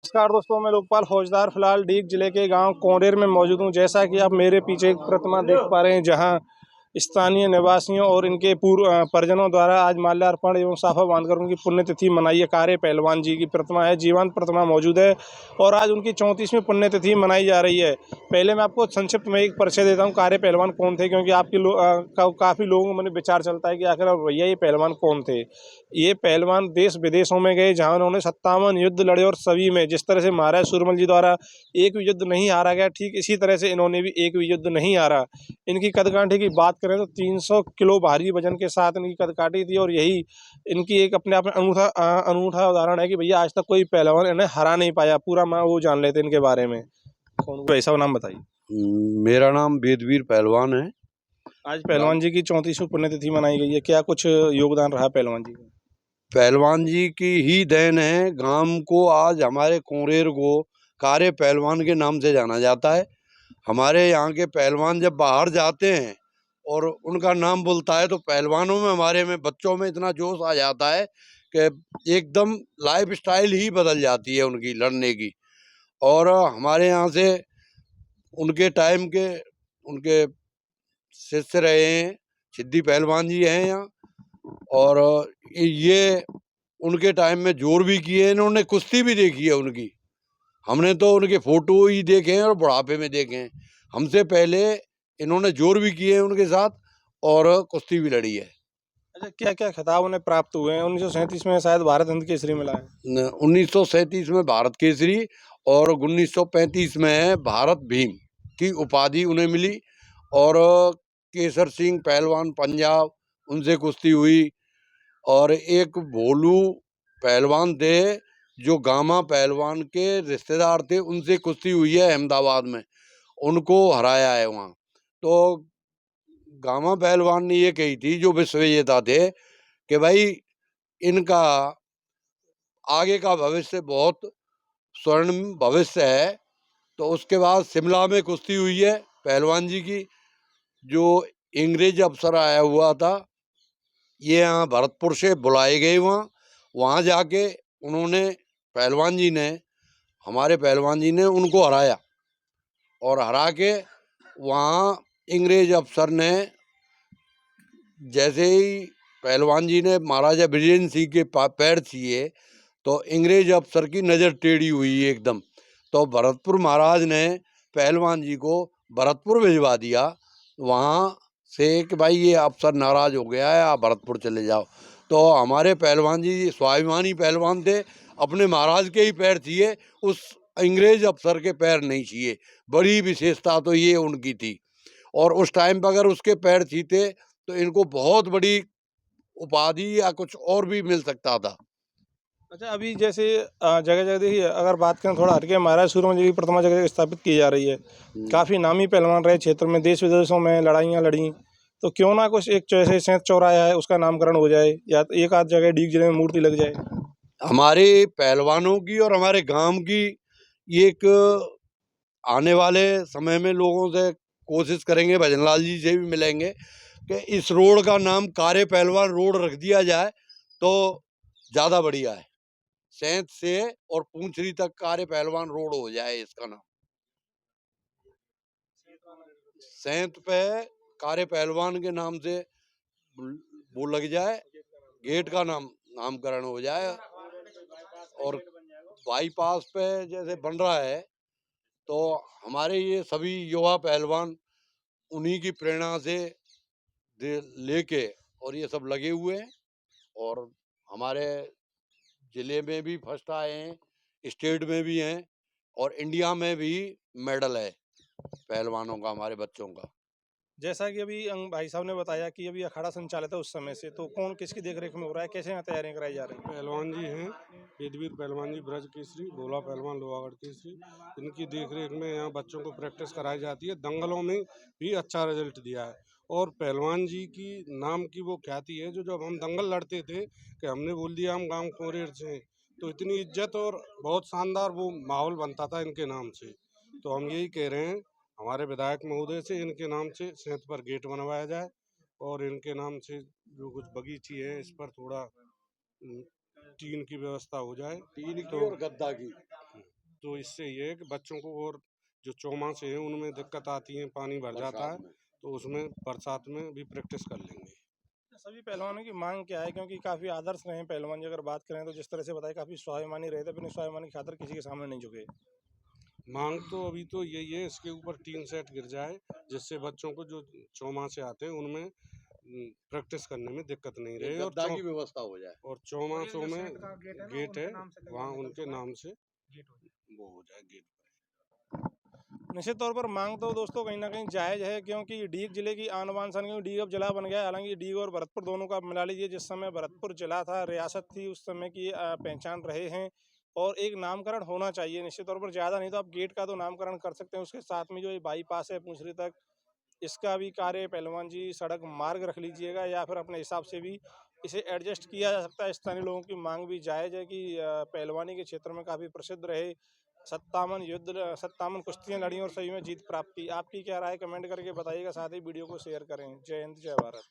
नमस्कार दोस्तों, मैं लोकपाल फौजदार फिलहाल डीग जिले के गांव कोंडेर में मौजूद हूं। जैसा कि आप मेरे पीछे एक प्रतिमा देख पा रहे हैं, जहां स्थानीय निवासियों और इनके पूर्व परिजनों द्वारा आज माल्यार्पण एवं साफा बांधकर उनकी पुण्यतिथि मनाई है। कारे पहलवान जी की प्रतिमा है, जीवंत प्रतिमा मौजूद है और आज उनकी 34वीं पुण्यतिथि मनाई जा रही है। पहले मैं आपको संक्षिप्त में एक परिचय देता हूँ, कारे पहलवान कौन थे, क्योंकि काफ़ी लोगों में विचार चलता है कि आखिर भैया ये पहलवान कौन थे। ये पहलवान देश विदेशों में गए, जहां उन्होंने 57 युद्ध लड़े और सभी में, जिस तरह से महाराज सूरमल जी द्वारा एक भी युद्ध नहीं हारा गया, ठीक इसी तरह से इन्होंने भी एक भी युद्ध नहीं हारा। इनकी कदकाठी की बात करें तो 300 किलो भारी वजन के साथ इनकी कदकाठी थी और यही इनकी एक अपने आप में अनूठा उदाहरण है कि भैया आज तक कोई पहलवान इन्हें हरा नहीं पाया। पूरा मैं वो जान लेते इनके बारे में। कौन ऐसा नाम बताइए। मेरा नाम वेदवीर पहलवान है। आज पहलवान जी की 34वीं पुण्यतिथि मनाई गई है, क्या कुछ योगदान रहा पहलवान जी का? पहलवान जी की ही देन है। गांव को आज हमारे कोरेर को कारे पहलवान के नाम से जाना जाता है। हमारे यहाँ के पहलवान जब बाहर जाते हैं और उनका नाम बोलता है तो पहलवानों में, हमारे में, बच्चों में इतना जोश आ जाता है कि एकदम लाइफ स्टाइल ही बदल जाती है उनकी लड़ने की। और हमारे यहाँ से उनके टाइम के उनके शिष्य रहे हैं, सिद्दी पहलवान जी हैं यहाँ। और ये उनके टाइम में जोर भी किए, इन्होंने कुश्ती भी देखी है उनकी। हमने तो उनके फोटो ही देखे हैं और बुढ़ापे में देखे हैं। हमसे पहले इन्होंने जोर भी किए हैं उनके साथ और कुश्ती भी लड़ी है। अच्छा, क्या क्या खिताब उन्हें प्राप्त हुए हैं? 1937 में शायद भारत हिंद केसरी मिला है। 1937 में भारत केसरी और 1935 में भारत भीम की उपाधि उन्हें मिली। और केसर सिंह पहलवान पंजाब, उनसे कुश्ती हुई। और एक भोलू पहलवान थे जो गामा पहलवान के रिश्तेदार थे, उनसे कुश्ती हुई है अहमदाबाद में, उनको हराया है वहाँ। तो गामा पहलवान ने ये कही थी, जो विश्व विजेता थे, कि भाई इनका आगे का भविष्य बहुत स्वर्णिम भविष्य है। तो उसके बाद शिमला में कुश्ती हुई है पहलवान जी की। जो अंग्रेज अफसर आया हुआ था, ये यहाँ भरतपुर से बुलाए गए वहाँ। वहाँ जाके उन्होंने, पहलवान जी ने, हमारे पहलवान जी ने उनको हराया। और हरा के वहाँ अंग्रेज अफसर ने, जैसे ही पहलवान जी ने महाराजा विजेंद्र सिंह के पैर छुए तो अंग्रेज अफसर की नज़र टेढ़ी हुई एकदम। तो भरतपुर महाराज ने पहलवान जी को भरतपुर भिजवा दिया वहाँ से कि भाई ये अफसर नाराज़ हो गया है, आप भरतपुर चले जाओ। तो हमारे पहलवान जी स्वाभिमानी पहलवान थे, अपने महाराज के ही पैर छुए, उस अंग्रेज अफसर के पैर नहीं छुए। बड़ी विशेषता तो ये उनकी थी। और उस टाइम पर अगर उसके पैर छूते तो इनको बहुत बड़ी उपाधि या कुछ और भी मिल सकता था। अच्छा, अभी जैसे जगह जगह देखिए, अगर बात करें थोड़ा हटके, महाराज सूरमल जी की प्रतिमा जगह जगह स्थापित की जा रही है। काफ़ी नामी पहलवान रहे क्षेत्र में, देश विदेशों में लड़ाइयाँ लड़ी। तो क्यों ना कुछ एक जैसे सैंत चौराहा है उसका नामकरण हो जाए, या तो एक आध जगह डीग जिले में मूर्ति लग जाए। हमारे पहलवानों की और हमारे गांव की एक आने वाले समय में लोगों से कोशिश करेंगे, भजनलाल जी से भी मिलेंगे, कि इस रोड का नाम कारे पहलवान रोड रख दिया जाए तो ज़्यादा बढ़िया है। सैंत से और पूंछरी तक कारे पहलवान रोड हो जाए इसका नाम। सैंत पे कारे पहलवान के नाम से वो लग जाए, गेट का नामकरण हो जाए। और बाईपास पे जैसे बन रहा है, तो हमारे ये सभी युवा पहलवान उन्हीं की प्रेरणा से लेके और ये सब लगे हुए हैं। और हमारे जिले में भी फर्स्ट आए हैं, स्टेट में भी हैं, और इंडिया में भी मेडल है पहलवानों का, हमारे बच्चों का। जैसा कि अभी भाई साहब ने बताया कि अभी अखाड़ा संचालित है उस समय से, तो कौन किसकी देखरेख में हो रहा है, कैसे यहाँ तैयारियां कराई जा रही हैं? पहलवान जी हैं, वेदवीर पहलवान जी, ब्रज केसरी, भोला पहलवान, लोहागढ़ केसरी। इनकी देखरेख में यहाँ बच्चों को प्रैक्टिस कराई जाती है। दंगलों में भी अच्छा रिजल्ट दिया है। और पहलवान जी की नाम की वो ख्याति है, जो जब हम दंगल लड़ते थे कि हमने बोल दिया हम गाँव कोरेर से हैं, तो इतनी इज्जत और बहुत शानदार वो माहौल बनता था इनके नाम से। तो हम यही कह रहे हैं हमारे विधायक महोदय से, इनके नाम से सेंत पर गेट बनवाया जाए और इनके नाम से जो कुछ बगीची है इस पर थोड़ा टीन की व्यवस्था हो जाए। टीन की तो और गद्दा की। तो इससे ये है कि बच्चों को और जो चौमासे हैं उनमें दिक्कत आती है, पानी भर जाता है, बरसात में। तो उसमें बरसात में भी प्रैक्टिस कर लेंगे। सभी पहलवानों की मांग क्या है, क्योंकि काफ़ी आदर्श रहे हैं पहलवान जी, अगर बात करें तो जिस तरह से बताया काफ़ी स्वाभिमानी रहे थे, अपने स्वाभिमानी की खातिर किसी के सामने नहीं झुके। मांग तो अभी तो यही है, इसके ऊपर टीन सेट गिर जाए, जिससे बच्चों को जो चौमासे आते हैं उनमें प्रैक्टिस करने में दिक्कत नहीं एक रहे, गद्दा की व्यवस्था हो जाए। और चौमासों में गेट है, वहाँ उनके नाम से वो हो जाए गेट। निश्चित तौर पर मांग तो दोस्तों कहीं ना कहीं जायज़ है, क्योंकि डीग जिले की आन बान शान, क्योंकि डीग अब जिला बन गया है। हालांकि डीग और भरतपुर दोनों का आप मिला लीजिए, जिस समय भरतपुर जिला था, रियासत थी, उस समय की पहचान रहे हैं, और एक नामकरण होना चाहिए निश्चित तौर पर। ज़्यादा नहीं तो आप गेट का तो नामकरण कर सकते हैं, उसके साथ में जो ये बाईपास है पूंछरी तक, इसका भी कार्य पहलवान जी सड़क मार्ग रख लीजिएगा, या फिर अपने हिसाब से भी इसे एडजस्ट किया जा सकता है। स्थानीय लोगों की मांग भी जायज़ है कि पहलवानी के क्षेत्र में काफ़ी प्रसिद्ध रहे, 57 कुश्तियाँ लड़ी और सभी में जीत प्राप्त की। आपकी क्या राय, कमेंट करके बताइएगा, साथ ही वीडियो को शेयर करें। जय हिंद, जय भारत।